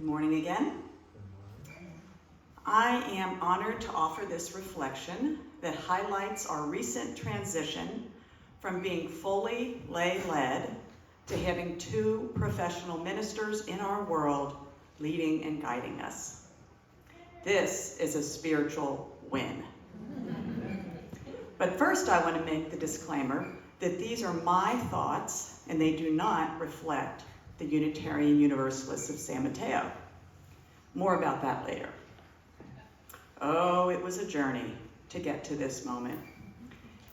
Good morning again. I am honored to offer this reflection that highlights our recent transition from being fully lay-led to having two professional ministers in our world leading and guiding us. This is a spiritual win. But first I want to make the disclaimer that these are my thoughts and they do not reflect the Unitarian Universalists of San Mateo. More about that later. Oh, it was a journey to get to this moment.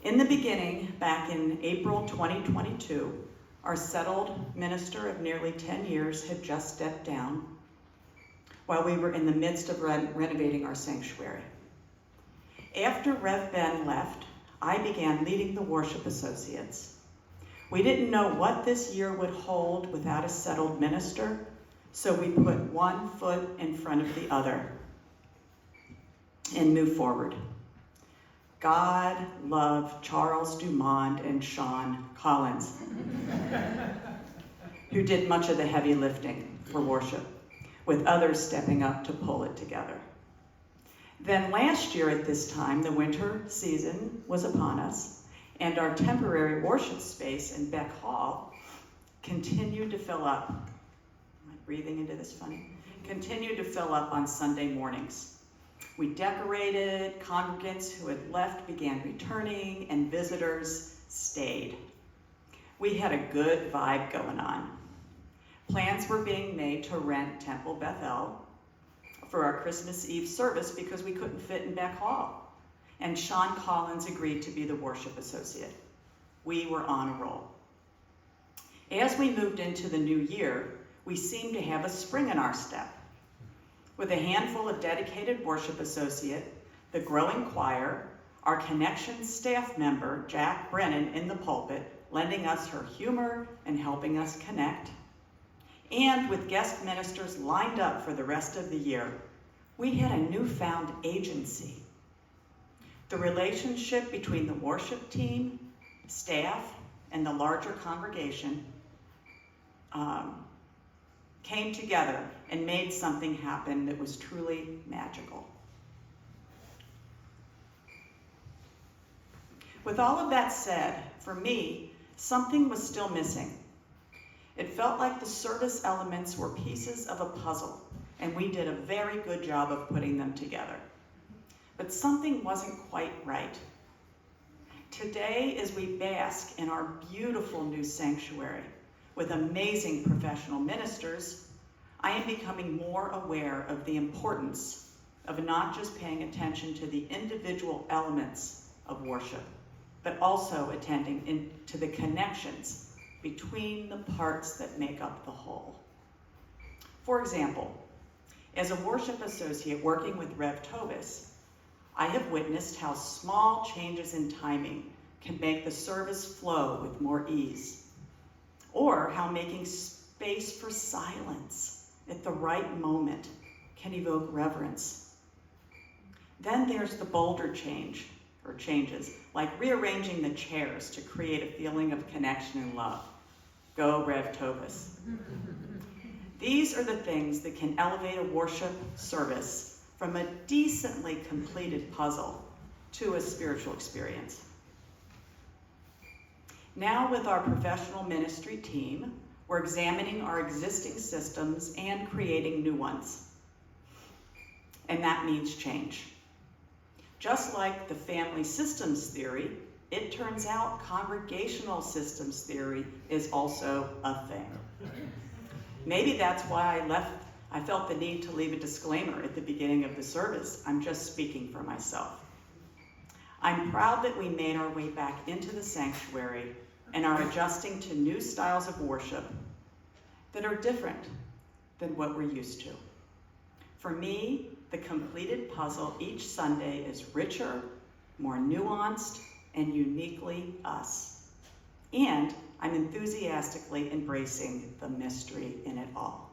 In the beginning, back in April 2022, our settled minister of nearly 10 years had just stepped down while we were in the midst of renovating our sanctuary. After Rev Ben left, I began leading the worship associates. We didn't know what this year would hold without a settled minister, so we put one foot in front of the other and moved forward. God loved Charles Dumond and Sean Collins, who did much of the heavy lifting for worship, with others stepping up to pull it together. Then last year at this time, the winter season was upon us, and our temporary worship space in Beck Hall continued to fill up. Am I breathing into this funny? Continued to fill up on Sunday mornings. We decorated, congregants who had left began returning, and visitors stayed. We had a good vibe going on. Plans were being made to rent Temple Bethel for our Christmas Eve service because we couldn't fit in Beck Hall. And Sean Collins agreed to be the worship associate. We were on a roll. As we moved into the new year, we seemed to have a spring in our step. With a handful of dedicated worship associate, the growing choir, our connection staff member, Jack Brennan, in the pulpit, lending us her humor and helping us connect, and with guest ministers lined up for the rest of the year, we had a newfound agency. The relationship between the worship team, staff, and the larger congregation came together and made something happen that was truly magical. With all of that said, for me, something was still missing. It felt like the service elements were pieces of a puzzle, and we did a very good job of putting them together. But something wasn't quite right. Today, as we bask in our beautiful new sanctuary with amazing professional ministers, I am becoming more aware of the importance of not just paying attention to the individual elements of worship, but also attending to the connections between the parts that make up the whole. For example, as a worship associate working with Rev Tovis, I have witnessed how small changes in timing can make the service flow with more ease, or how making space for silence at the right moment can evoke reverence. Then there's the bolder changes, like rearranging the chairs to create a feeling of connection and love. Go Rev Tovis. These are the things that can elevate a worship service from a decently completed puzzle to a spiritual experience. Now with our professional ministry team, we're examining our existing systems and creating new ones. And that means change. Just like the family systems theory, it turns out congregational systems theory is also a thing. Maybe that's why I felt the need to leave a disclaimer at the beginning of the service. I'm just speaking for myself. I'm proud that we made our way back into the sanctuary and are adjusting to new styles of worship that are different than what we're used to. For me, the completed puzzle each Sunday is richer, more nuanced, and uniquely us. And I'm enthusiastically embracing the mystery in it all.